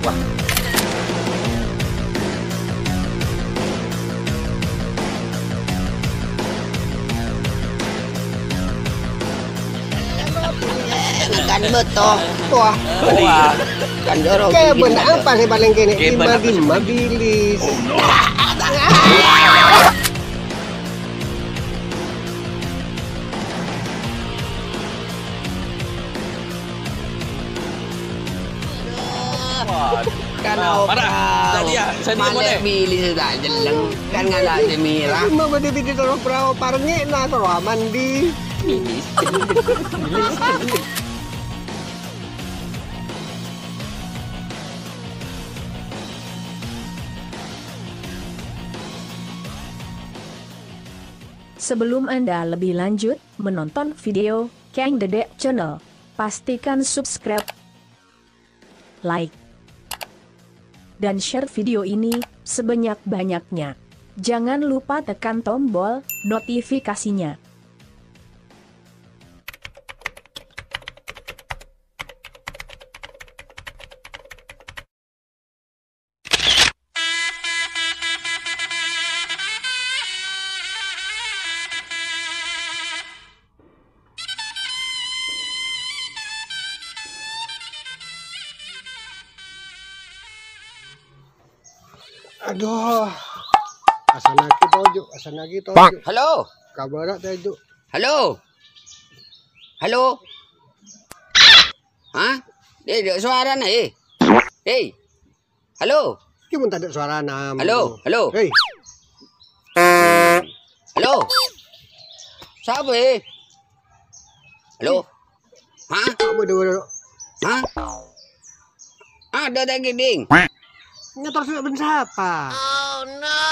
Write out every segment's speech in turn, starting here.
Wah. Kan betul. Wah. Kan jorok. Kayak bener apa sih paling kini? Gimba bilis. Kalau tadi ya, malah bilis sudah jeleng kan nggak ada mirah. Mau bedi terus perahu parengnya nah terus mandi. Bilis. Sebelum Anda lebih lanjut menonton video Kang Dedek Channel, pastikan subscribe, like, dan share video ini sebanyak-banyaknya. Jangan lupa tekan tombol notifikasinya. Aduh, asan lagi tojo. Halo. Kabar tojo. Halo. Halo. Hah? Ada suara na eh. Hey. Halo. Gimana tak ada suara nama? Halo. Halo. Hei. Halo. Siapa eh? Halo. Hah? Kamu dulu. Hah? Ada lagi ding. Nyetor sudah ben siapa? Oh no.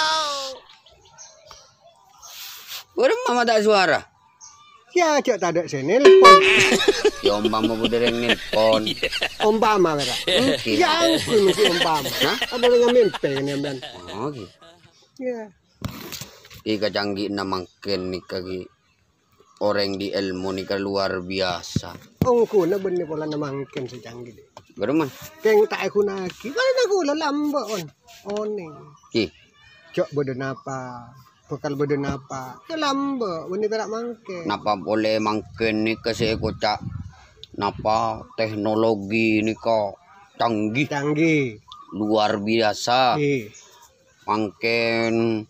Udah mama tak suara. Ya, cok tak ada sini nelpon. Ya umpama udah yang nelpon. Umpama kata. Ya ampun mesti umpama. Hah? Ada yang mimpi ini ambil. Oh gitu. Ya. Ika canggih na mangken nih kaki orang di ilmu nih luar biasa. Ongko na bener pola na mangken si canggih deh. Berman. Keng tak aku naki. Kalau aku lamba on. Oning. Ki. Cok bodoh napa? Bekal bodoh napa? Lamba. Bener tak mangken. Napa boleh mangken nih kasi ko cak. Napa teknologi nih kok canggih. Canggih. Luar biasa. Mangken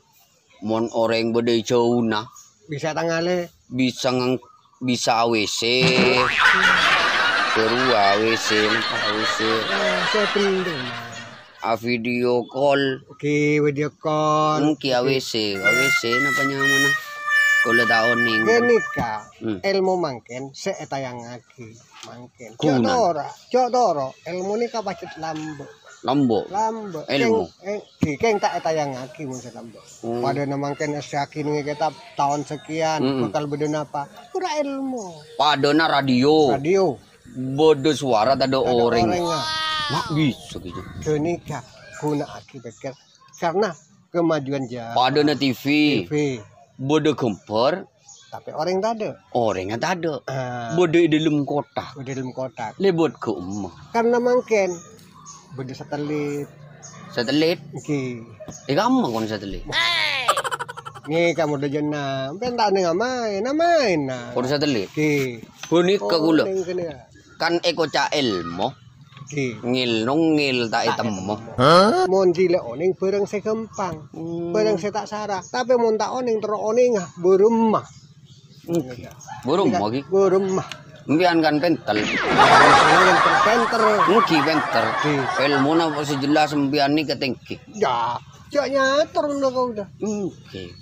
mon orang bede jauh nah. Bisa tanggale. Bisa AWC. Seru AWC. Saya penting. Video call. Oke, video call. Ki AWC napa nyaman nah. Kalau tahun nih. Genika. Ilmu mangken seetayang lagi mangken. Cok doro. Ilmu ni kapacit lambo. Lambo. Ilmu. Keng tak etayang lagi mungkin lambo. Pada namangken yakin kita tahun sekian bakal beden apa? Kurang ilmu. Padona radio. Bodoh suara tak ada orang. Mak bisa gitu. Genika guna akibat karena kemajuan zaman. Padona TV. Bodoh kompor. Tapi orang tak ada. Orangnya tak ada. Bodoh di dalam kotak. Lebot ke rumah. Karena mangken bodoh satelit. Oke. Kamu kon satelit. Nih kamu udah jenam. Pentak nih main. Kon satelit. Oke. Bonik ke gula. Kan eko ca ilmu. Ngil tak itemo. Mon jile oning bareng saya gampang. Bareng saya tak sarah. Tapi mon tak oning terus oning berumah. Berumah ki. Mbian kan pentel. Mugi penter. Ilmu na pasti jelas mbian ni ketengki. Ya, jaknya turun kau udah. Oke.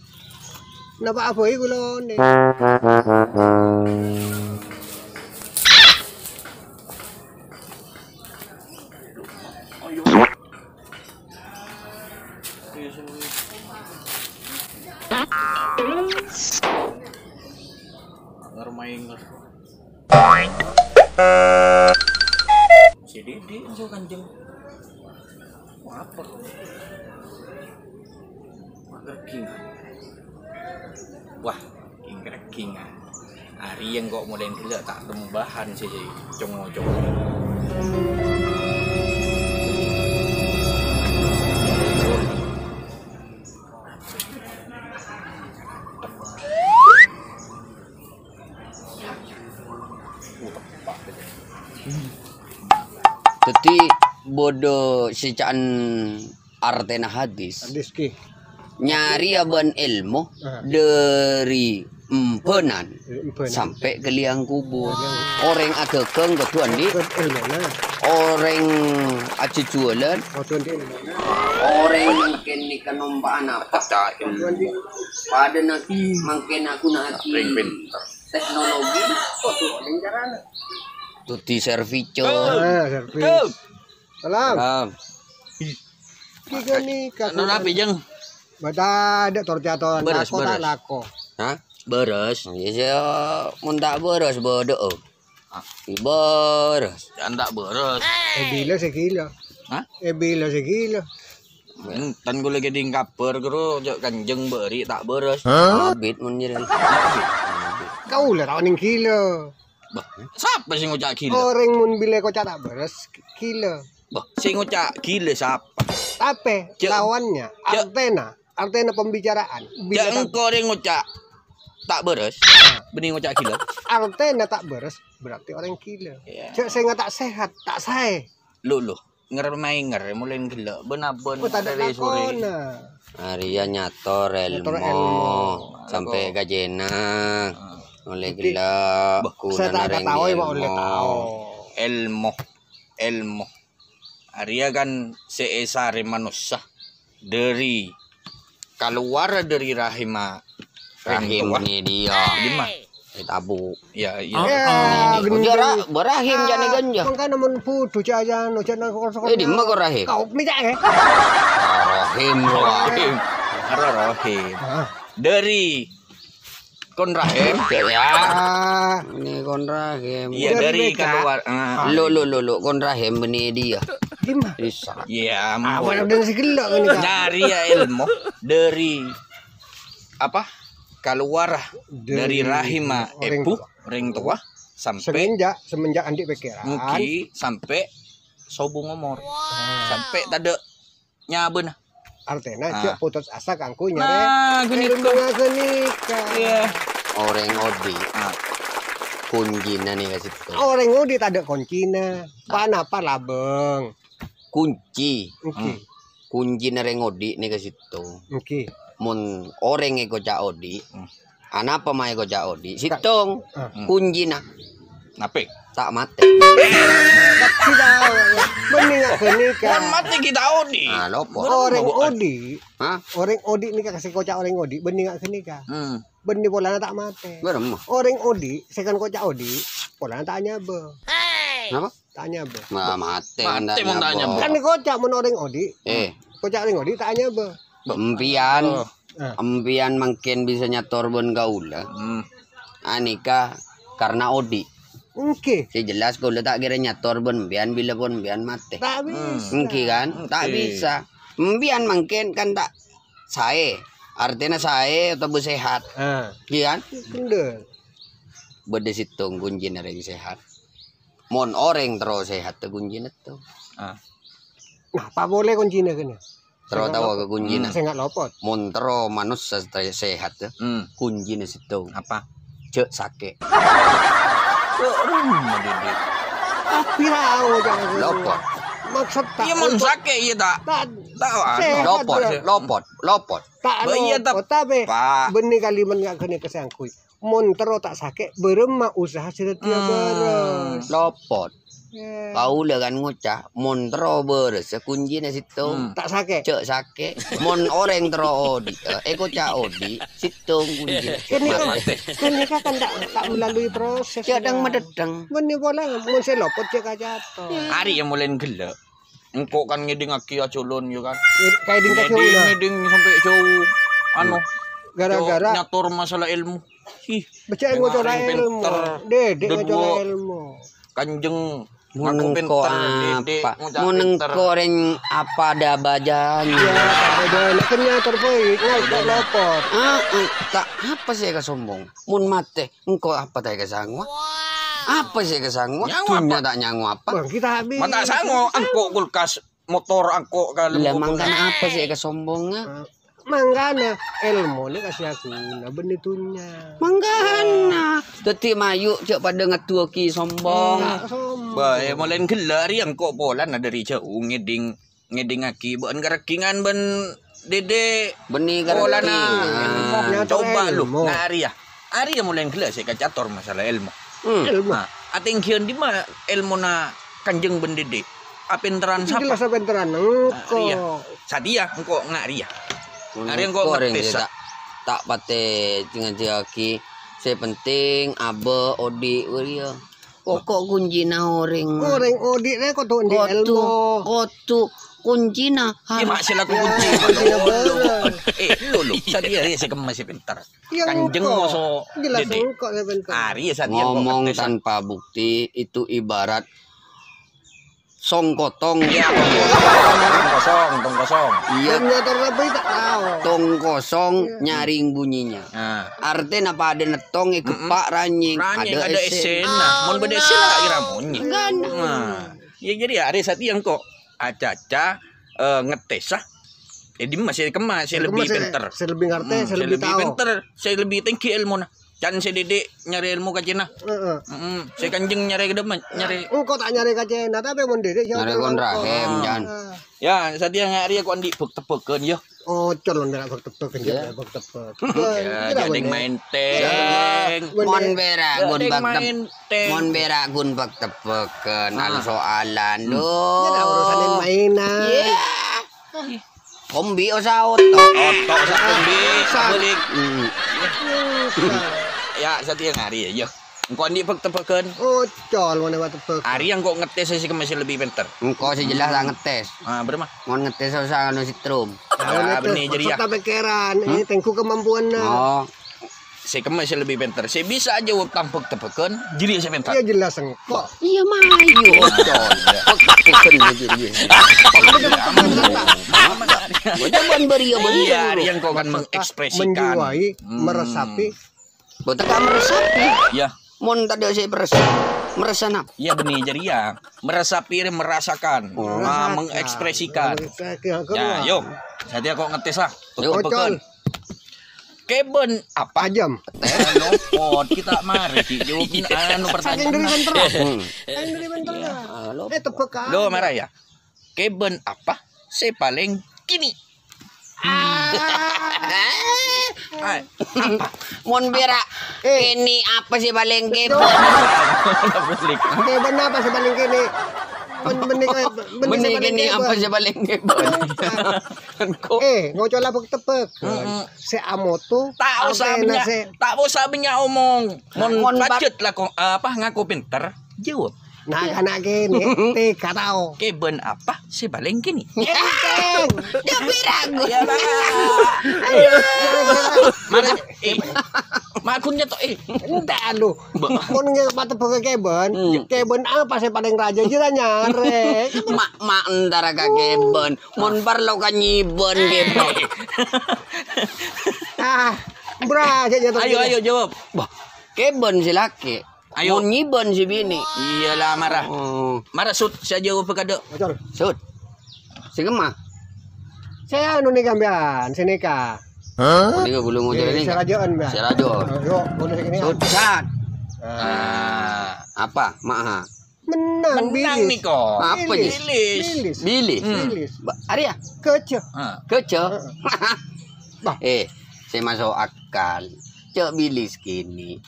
Napa aboy kula ne? Si Dede so kanjeng. Apa? Kingan. Wah, kingan. Hari yang kok modern gila tak temu bahan sih congo-congo. Jadi bodoh sicaan artena hadis Diski. nyari aban ilmu dari empenan sampai ke liang kubur. Orang agakeng ketuan di Ilmu lah. orang aci jualan Oh tuan di ilmu. orang mungkin ni kenombaan apa pada nanti mungkin aku nanti teknologi tuti service Servis. Salam. Kika ni Ano na jeng? Bada ada torjatuan Beres, lako tak beres. lako. Hah? Beres. Ya saya mun tak beres bodoh. Beres. Jangan tak beres. Bila sekilo. Hah? Bila sekilo. Tan gue lagi di kaper kero jok kanjeng beri tak beres. Habit mun jadi. Kau lah tahu ning kilo. Bah, siapa sih ngocak gila? Orang mun bila kau tak beres kilo. Bah, sih ngocak gila siapa? Tapi Cek. lawannya Cek. antena pembicaraan. Bila Jangan kau yang ngocak tak beres. Bening ngocak gila. antena tak beres berarti orang kilo. Ya. Cek saya nggak tak sehat, tak saya. Lu ngermain mulai gila. Benar-benar Oh tak ada dari sore. lakona. Maria nyator Nyator ilmu ilmu. sampai gajena. Oleh gila Saya tak ada tahu ya oleh tahu. Elmo. Arya kan seesare manusia dari keluar dari rahima rahim ini dia. Lima. Tabu. Ya, Ya, Ujara berahim jane ganja. Kan namun putu aja no jangan kok. Di mana kau rahim? Kau minta ya? Rahim lo. Rahim. Rahim. Dari kon rahim. Ya. Ah, Ini kon rahim. Iya dari Beka. keluar. Lo kon rahim benih dia. gimana? Bisa. Ya, Awal udah segelak kan ini. dari ya ilmu dari apa? Keluar dari rahima orang ibu ring tua sampai semenjak andik pikiran. Muki sampai sobung umur sampai tade nyaben Artinya cek putus asa kangku nyare. nah gini tuh Nikah. ya Orang odi. Kuncinya nih kasih tuh. Orang ngudi tak ada kuncinya. Apa labeng. Kunci. Oke. Kunci nareng odi nih kasih tuh. Oke. Mun orang ego cak odi. Anak apa mah ego cak odi. Situng. Kunci na. nape Tak mati. Tapi tahu ya. Bening gak kenikah. kan mati kita odi Ah lopo. Orang odi. Hah? Orang odi nikah kasih kocak orang odi. Bening gak kenikah. Benih polanya tak mati. Berem. Orang odi, sekan kocak odi, polanya tak nyabe. Apa? Tak nyabe. Nah, mati Mati mun tak nyabo. Kan kocak mun orang odi, kocak orang odi tak nyabe. Empian. Empian mungkin bisa nyator bon gaula. Anika karena odi. Oke. Si jelas kalau tak kira nyator bon empian bila bon empian mati. Tak bisa. Mungkin kan? Tak bisa. Empian mungkin kan tak saya. Artinya saya atau sehat. Iya kan? Kendel. Beda situng kunci nareng sehat. Mon orang terus sehat tuh kunci itu. Nah, apa boleh kuncinya kena? Terus tahu ke kunci Saya nggak lopot. Mon terus manusia sehat tuh. Kunci situng. apa Cek sakit. Tapi tahu jangan. Lopot. Maksud tak. iya mun sake iya tak Tak. tahu Sehat, Lopot. Tak Iya, lopot. Tapi Pak. benih kaliman nggak kena kesangkui. Mon terus tak sakit, beremah usaha sedetia beres. Lopot. Ya. Kau lah kan ngucap. Mon terus beres. Kunci situng. Tak sakit. Cek sakit. Mon orang terus odi. Eko cak odi. Situng kunci. Kenikah kan tak melalui proses. Cadang mededeng. Benih bola mun saya lopot cek aja to. hari yang mulai gila engkau kan ngeding aki aculun yo kan Kayak ding kasih ulah. ngeding sampai jauh anu Gara-gara nyatur masalah ilmu ih becak ngocor Dengarin ilmu. pinter. Dedek Kedua. ngocor ilmu. kanjeng Muneng aku ko pinter dedek apa? ngucap Muneng pinter. ko ring apa ada bajanya. Ya, tak ada naknya terbaik. Ngai tak lopot. Tak apa sih kesombong. Mun mate engko apa tak kesangwa? Apa sih kesangwa? Nyangu Dunia tak nyangu apa? Bang, kita habis. mata sango angko kulkas motor angko kali Lemang kan apa sih kesombongnya? Manggana ilmu ni kasih aku na benitunya. Manggana. Teti mayu cak pada ngatua ki sombong. Ba molen gela riang kok polan ada dari jauh ngeding aki bukan garakingan ben dede Benih polan garaki. coba lu ilmu. ngari ya. Ari ya molen gela saya kacator masalah ilmu. Ilmu. Nah, atingkian di mana ilmu na kanjeng ben dede. Apinteran Jelas sapa? penteran Iya. engko. Sadia engko ngari ya. Ada yang kok Goreng ngetes, tak tak pate dengan jaki. Saya penting abe odi uria. Pokok kunjina orang. Goreng odik ni kau tu di ilmu. Kotu kunjina. Iya masih laku kunci. Lolo. Sadia ya saya masih pintar. Kanjeng moso Jelas dede. engko saya penteran. Ari ya sadia Ngomong tanpa bukti itu ibarat songkotong. Ya, tong kosong. Iya, Ternyata lebih tak tahu. tong kosong nyaring bunyinya. Nah, Artinya apa ada netong kepak ranjing, ranyeng ada esen. esen. Nah, mun beda esen lah kira munyi. Gana. Nah, ya jadi hari saat yang kok acaca ngetes ah. Jadi masih kemas, saya lebih pinter. Saya lebih ngerti, saya Saya lebih lebih tahu. pinter, saya lebih tinggi ilmu nah. Jangan saya dedek nyari ilmu ka Cina. Saya kanjeng nyari ke depan, nyari. Engkau tak nyari kacena tapi mun dede Nyari kontrahem jan. Ya, saat yang hari aku andi buk-tepekeun yo. Oh, calon dak tepek Ya. tepek. Ya, jadi main teng. Mon bera gun Jadi bak main teng. mon bera gun bak tepeken al soalan Ya do. urusan mainan. Iya. Kombi usaha oto. Otok sa kumbi, balik. Ya, saat yang hari ya. Engko andi buk-tepekeun. Oh, col mana buat tepek. Hari yang kok ngetes saya masih lebih pinter. Engkau sejelas lah ngetes. Ah, berapa? Mon ngetes usaha anu sitrum. Ah, benih jadi ya. Tak pikiran, ini tengku kemampuan. Oh, Saya masih lebih pinter. Saya bisa aja tampuk tepekeun, jadi saya pinter. Ya jelas engkau. iya mayu otol. Tepeken jadi. Botakan beria Iya, beria. yang kau kan mengekspresikan. Menjiwai, meresapi. Botakan meresapi. Ya, Mon tadi saya meresap. Meresap apa? iya benih jadi ya. Meresapi, merasakan, mengekspresikan. Ya, yuk. Saya kok ngetes lah. Yuk, Tepekeun. Keben apa? Pajam. Lopot kita mari jawabin anu Saking dari pertanyaan. bentar. Hmm. Saking dari bentar. Tepek kan. Lo marah ya? Keben apa? Saya paling kini. Ay, Mon bera. Ini apa sih paling kebo? balik. Keben apa sebaling kini? Benih gini apa sih paling kebo? Ngocol lapuk tepek. Si amoto. Tak usah banyak omong. Mon budget lah kok apa ngaku pinter. Jawab. Nah, anak gini, tiga tahu. Keben apa sih paling kini? Enteng. Dia beragu. Ya bang. Mana? Makunnya tuh Entah lu. Mun ngepat tepek keben, keben apa sih paling raja jira nyare. Mak antara kakeben. Mon parlo kan nyibon kebo. Bra jatuh. Ayo jawab. Bah, keben si laki. Ayo. Mon nyibon si bini. Iyalah marah. Oh, Marah sud saya jawab pekado. Ngocol. sud. Si gemah. Saya anu nih kambian, sini kak. Ini ke gulung ujar ini. Serajaan mbak. Si radio. Yuk, boleh segini. Sud, sat. Ah, Apa? Maha. Menang menang nih kok. Apa Bilis. Bilis. Bilis. Bili. Bilis. Arya. Kece. Ah. Kece. Bah. Saya masuk akal. Cek bilis kini.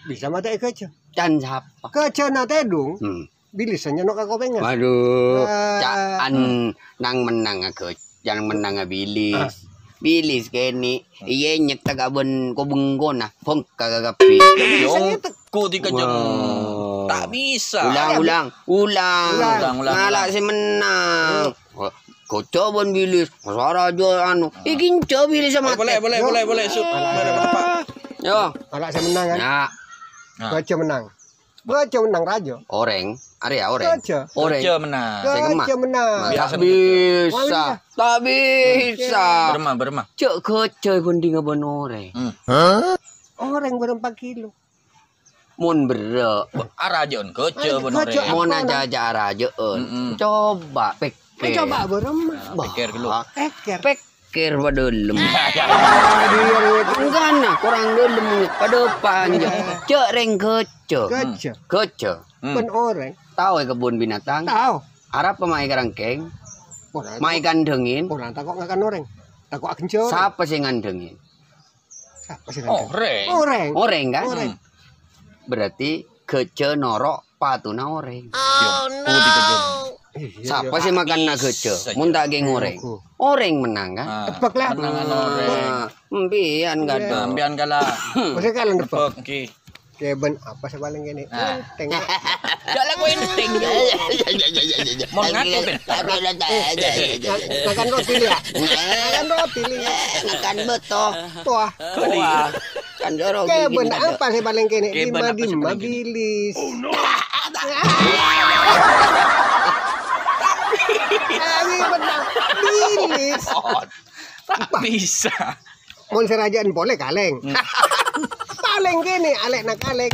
Bisa mata kece. Dan siapa? Kece na tedung. Bilisannya no kakopengan. Waduh. Caan nang menang aku. Yang menang bilis. Bilis kini. Iya nyek tagabon ko bengko na. Pong kagagapi. Yung ku di ka dyan. Tak bisa. Ulang. Ulang. Ngala si menang. Kocok bon bilis. Masara aja anu. Ikinco bilis sama. Boleh. Sud. Yo. Anak saya menang kan. Ya. Kece menang. Kece menang raja. Oreng. Arya oreng. Kece. Oreng. Kerja menang. Kece menang. Biasa Tak bisa. Tak bisa. Berema. Cek kece kunding abon oreng. Orang berempat kilo. Mun bere. Arah aja on kerja Kerja. bener. Mau aja rajeun. Coba pikir. Coba berempat. Pikir dulu. Eker. Pikir mikir pada dalam. Dia Enggak nah, kurang dalam pada depan je. Cek reng kece. kerja. Kece. Ben orang. Tahu kebun binatang? Tahu. Arab pemai kerangkeng, Orang. mai kandengin. Orang takut ngakan orang. Takut kencur. Siapa sih ngandengin? Siapa sih Oh, ngakan? reng. Orang. Oreng kan? Oreng. Berarti kece norok patuna oreng. Putih kejam. Siapa sih makan nak kece? Mun tak geng oreng. Aku. Oreng menang kan? Tebak lah. Menangan oreng. Mbian gak ada. Ambian kalah. Masih kalian tebak. Oke. Kayak ben apa sih paling gini? Ah. Tengok. Jalan gue inting. Mau ngaku ben. Makan roti ya. Makan roti ya. Makan beto. Wah. Wah. Kan jorok Kayak ben gini ada. apa sih paling gini? Kayak ben apa sih Lima paling gini? bilis. Ini benang bilis. Tak bisa. Mun serajaan boleh kaleng. Paling gini alek nak kaleng.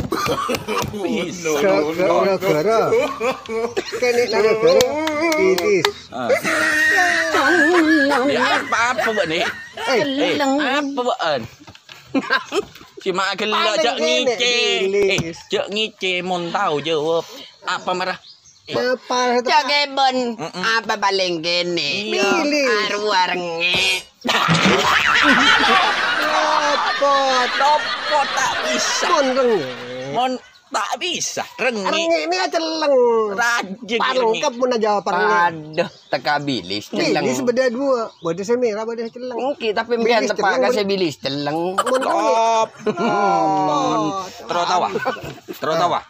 Gara-gara. Kene gara-gara bilis. Ya apa buat ni? Apa buat? Cuma kelak jak ngice. Jak ngice mun tahu jawab. Apa marah? Apa? Jaga ben apa paling gini? Bilis. Arwarnge. Lopot. Topot tak bisa. Mon reng. Mon tak bisa. Rengi. Rengi ini aja leng. Rajin Palengkap mun aja parengnya. Aduh, teka bilis Bilis celeng. beda dua. Beda semira beda celeng. Mungkin tapi mbian Bilis tepak celeng, kasih bilis celeng. Mun Top. Lopot. Terus tawa. Terus tawa.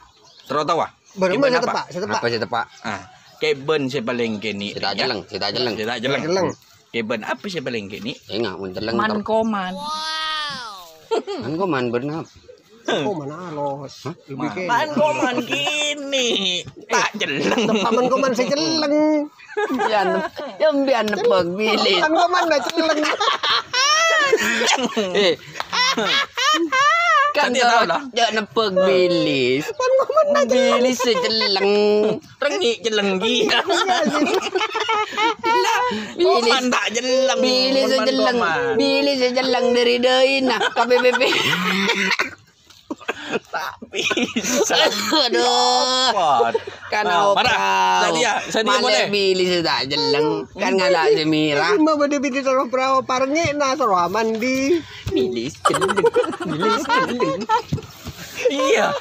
Terus tawa. Bener Iban saya apa? tepak, saya tepak. Apa sih tepak? Ah, keben saya paling kini. Kita jeleng, kita jeleng. Kita jeleng. Jeleng. Keben apa saya paling kini? Enggak, mun celeng. Mankoman. Kan kok man bernap. Oh mana alos. Lebih kene. Mankoman kini. Tak jeleng. Paman koman saya celeng. Mbian, mbian nepek bilis. Paman koman dah celeng. Eh. Kan Nanti tahu lah. jak nepek bilis. Bilis sejeleng. Rengi jeleng gila. Bilis. Koman tak jeleng. Bilis sejeleng. Bilis sejeleng dari deui nah KPPP. Tak bisa. Aduh. Pot. Kan Nah, opau. marah. Sadia boleh. Bilis tak jeleng. Kan ngalak semira. Lima beda beda taruh perahu parengnya nah taruh mandi. Bilis jeleng. Bilis jeleng. Iya.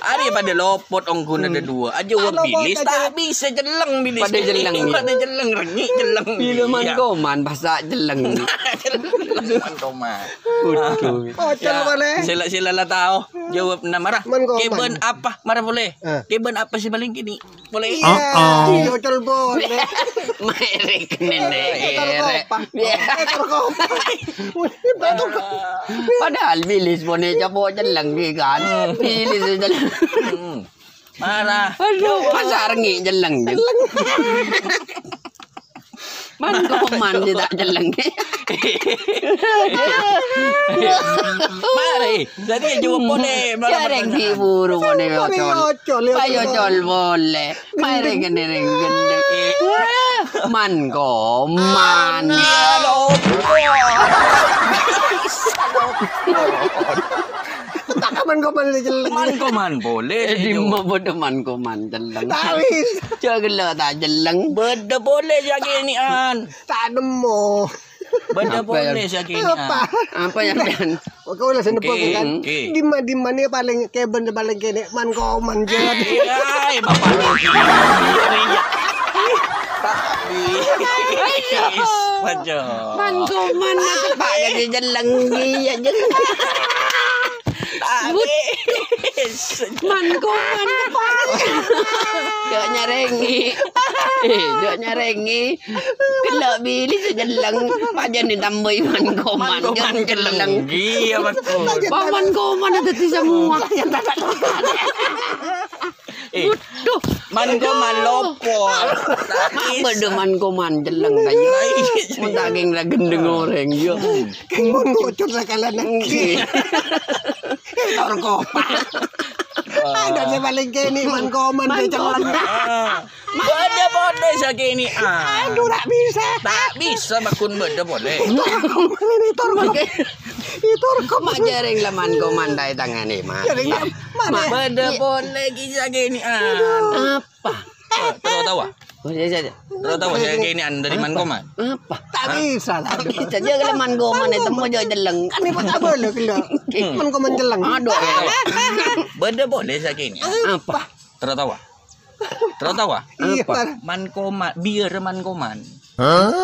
Ari pada lopot ongkun ada dua. Aja wa Lopot bilis aja. tak bisa jeleng bilis. Pada jeleng, iya. Pada jeleng rengi jeleng. Bila man Iya. koman bahasa jeleng. Man koman. Kudu. Oh cel boleh. Sila lah tahu. Jawab nak marah. Man koman. Keben apa? Marah boleh. Ah. Keben apa sih paling kini? Boleh. Iya, cel boleh. Merek nenek erek. Padahal bilis pun coba jeleng kan. Bilis jeleng. Marah. Aduh, pasar ngi jeleng. Man koman dia tak jeleng. Mari. Jadi jawab boleh. Jareng di buru pun ocol. Payo ocol boleh. Mari gende gende. Man koman. Tak kaman koman celeng. Man koman boleh. Di mau bodoh man koman jeleng. Tawis. Jangan tak jeleng. Beda boleh jadi ni an. Tak nemu. Beda Apa boleh yang- jadi ni Apa? an. Apa yang dan Kau lah senepok Okey, kan. okey. Di mana paling keben paling kene man koman jadi. Ay, bapak lu. Yes, wajar. man koman nak tepak kasi jeleng dia jeleng. Man koman tepak. Dia nyarengi. Dia nyarengi. Kelak bilis jeleng. Pajan ditambah man koman. Man Jeleng. Iya betul. Man koman ada di semua. Duh. Man koman lopor. Apa man koman jeleng kayu. Mun daging la gendeng goreng yo. Keng mon ngocor sakalan nanti. Tor kopan. Ada yang paling kene man koman dia celeng. Beda boleh sakit ni. Aduh, tak bisa. Tak bisa bakun beda boleh. Ini torkom. Itu rekam Mak jaring laman ko mandai tangan ni, Mak. jaringnya mana? Beda boleh kita sakit ni. Apa? Terus tahu ah? Oh, ya, ya. Terus tahu saya sakit ni dari man koman. Apa? Tak bisa lah. Bisa je laman ko man temu jo jeleng. Kan ini tak boleh kena. Man kau menjelang. Aduh. Beda boleh sakit ni. Apa? Terus tahu ah? Terus tahu ah? Iya, Apa? Par. Man koman, biar man koman.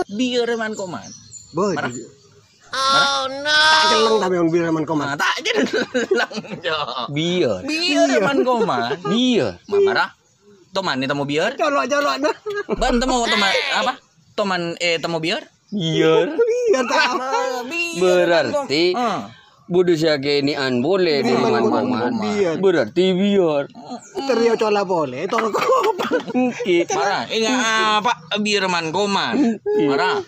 Biar man koman. Boy. Marah? Tak jeleng tapi orang biar man kau Nah, tak jadi lang jo. Biar. Biar man koman. Biar. Marah? Toman ni temu biar? Colok-colok dah. Ban temu toman apa? Toman temu biar? Biar. Biar tak. Berarti Ah. bodoh sakenian boleh di Man man kau koman. biar. Berarti biar. Teriak cola boleh. Torkom. Marah. Ingat apa? Biar man koman. Marah.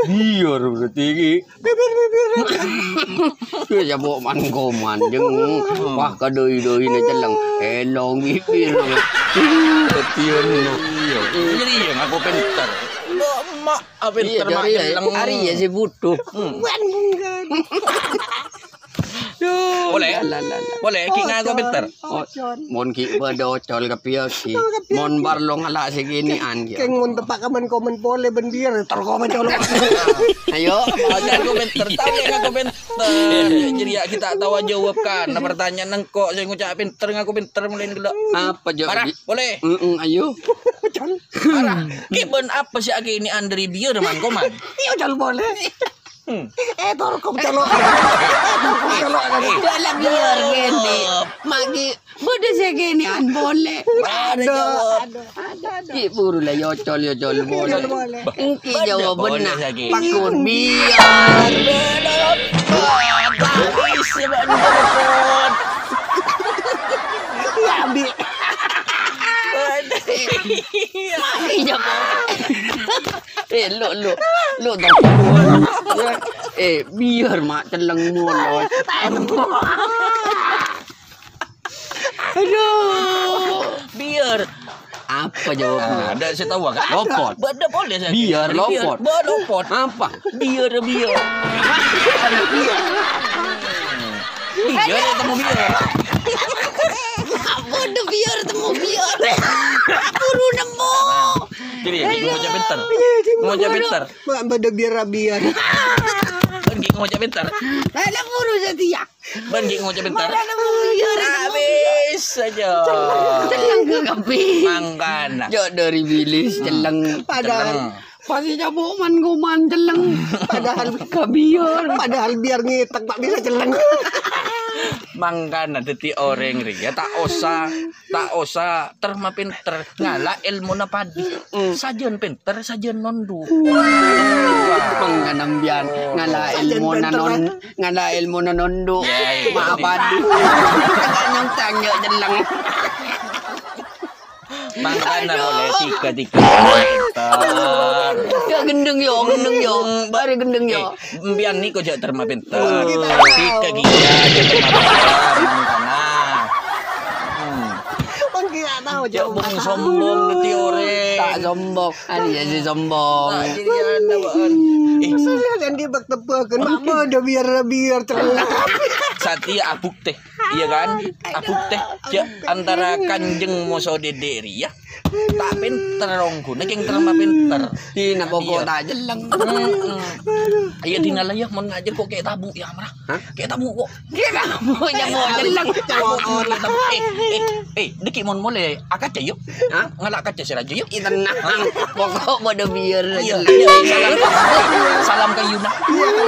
Biar berarti iki. Bibir. Ke jabok man koman jeung wah kadoi-doi ni celeng. Elong bibir. Ketian no. Iya. Jadi yang aku pintar. Mak, Iya pintar mak dari jeleng. hari ya si butuh. Wan mungkin. Boleh? Boleh, ki ngaku pintar. Mon ki bedocol ka piaki. Mon barlong ala seginian ki. Keng mun tepak kaman komen boleh ben biar. Torkom colok. Ayo, Aja aku pintar, tahu yang aku pintar. Jadi ya kita tahu jawabkan. Nah, pertanyaan nengkok saya ngucap pintar, ngaku pintar mulai gelak. apa jo? Marah, boleh? Ayo. Marah. Ki ben apa sih aki ini Andri biar man koman? Iya jal boleh. Torkom colok. Dalam biar gini. Magi bodoh seginian boleh. Ada jawab. Ki buru lah yocol boleh. Engki jawab benar. Sakit. Pakun biar. Habis telepon. Ya ambil. Magi jawab. Lo dong. Biar mak celeng mulut. Aduh. Biar. Apa jawabnya? Ada saya tahu kan? Lopot. Bada boleh saya. Biar lopot. Lopot. Apa? Biar. Biar temu biar. Bodoh biar temu biar. Buru nemu. Jadi ngocap pintar. Ngocap pintar. Bada biar. Bagi ngocap pintar. Ada buru setia. Bagi ngocap pintar. Biar Habis saja. celeng ke kapi. Mangkana. Jo dari bilis celeng. Padahal Pasti jabuk man guman celeng. padahal Kabiar. padahal biar ngitek tak bisa celeng. Mangkana dadi orang ria tak usah terma pinter ngala ilmu na padi. Sajen pinter sajen nondu. Pengganam biar ngala ilmu nondu. Ya, Maaf adu. Nyong tanya celeng. Mangkana boleh tiga pinter. Ya gendeng yo. Bari gendeng yo. Biar ni kau jak terma pinter. Tiga gila jak terma pinter. Mangkana. Mungkin tak tahu Jak bong sombong dadi orang. Tak sombong. Ada jadi sombong. Tak jadi anda baan. Saya yang dia bertepakan bada biar celeng. Satya abuk teh. Iya kan? Abuk teh jak antara kanjeng moso dede ria. Tak pinter rongku, nekeng terma pinter. Di pokok tak jeleng. Iya tinggal ya mau ngajar kok kayak tabu ya marah. Kayak tabu kok. Kira punya mau jeleng. Deki mon mole akaca yuk. Hah? Ngalak kaca si raja yuk. Tenang. Pokok bodoh biar Iya, jeleng. salam ke Yuna.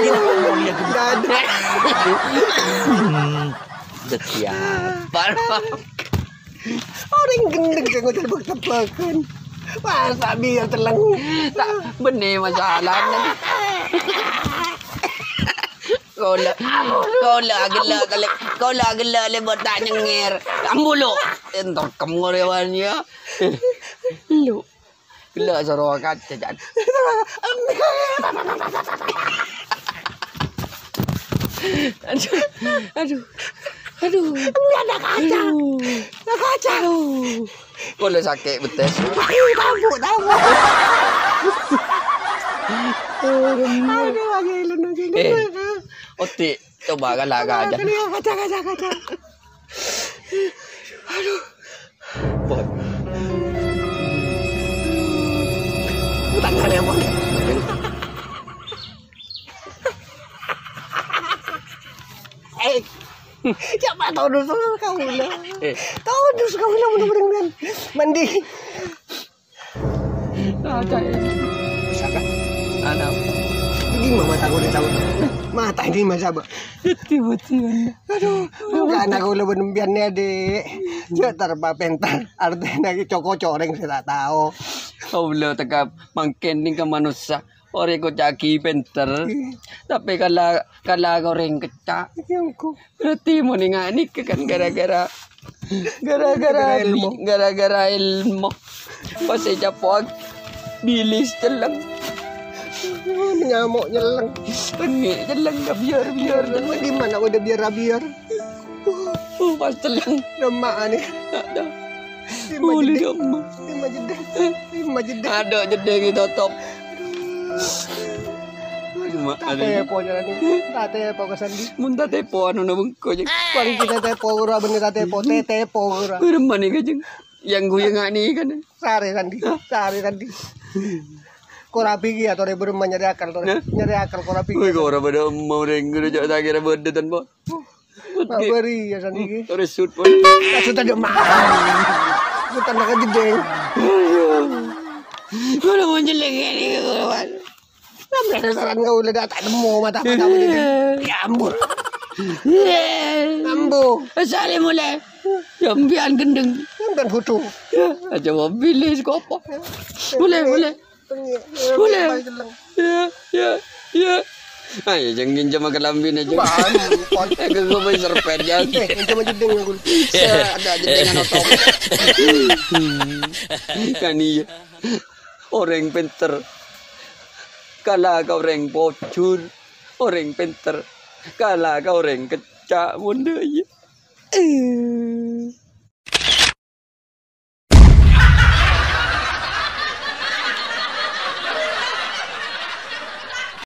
Iya, mau lihat Dadah. Siapa? Orang gendeng saya ngucap bertepakan. Masa biar celeng. Tak benih masalahnya. Kau lah gelak lebat tak nyengir. Ambulu. Entar kamu rewannya. Lu. Gelak suruh kaca jan. Aduh. Ada kaca. Ada kaca. Kalau sakit betul. Tabu. Aduh, agilun. Oti, coba galaga aja. Kaca. Aduh. Pot. Tangan ya, Bos. Siapa tahu dus kau lah. Tahu dus kau lah mudah-mudahan mandi. Ada Siapa? anak. Ini mata kau dah tahu. Mata ini masa apa? Tiba-tiba. Aduh, bukan aku lah benembiannya dek. Cetar pentar. Artinya lagi coko-coreng saya tak tahu. Allah tegap mangkening ke manusia. Orang ko caki pinter. Tapi kalau orang kecak. Yang ku. Berarti mau ningani kan gara-gara ilmu. Pas saya japok bilis celang. Nyamuk nyeleng. Tengik celang dah biar. Gimana udah biar. Pas celang. Lemak nih. Ada. Boleh dong. Lima jeda. Ada jeda kita top. Tepo jalan ini. Tepo ke sandi. Muntah tepo anu na bengko je. Pang kita tepo ura bener tepo ura. Berman ni kajeng. Yang gue yang ni kan. Sari sandi. Kau rapi atau dia bermain nyari akal kau rapi. Gue kau orang pada mau renggu je tak kira benda tan bo. Beri ya sandi. Ore shoot pun. Kasut ada mah. Bukan nak jedeng. Kau nak menjelek ni kau. Namanya saran kau udah tak nemu mata ini. Ya ampun. Ambo. Asal mulai. Jambian gendeng. Kan foto. Aja mobil skopo. Boleh. Ya. Ay, jangan jam makan lambin aja. Aku gue main serpet ya. Cuma jedeng aku. Ada jedengan otom. Kan iya. Orang pinter. Kala kau orang bocor, orang pinter. Kala kau orang kecak bunda ya.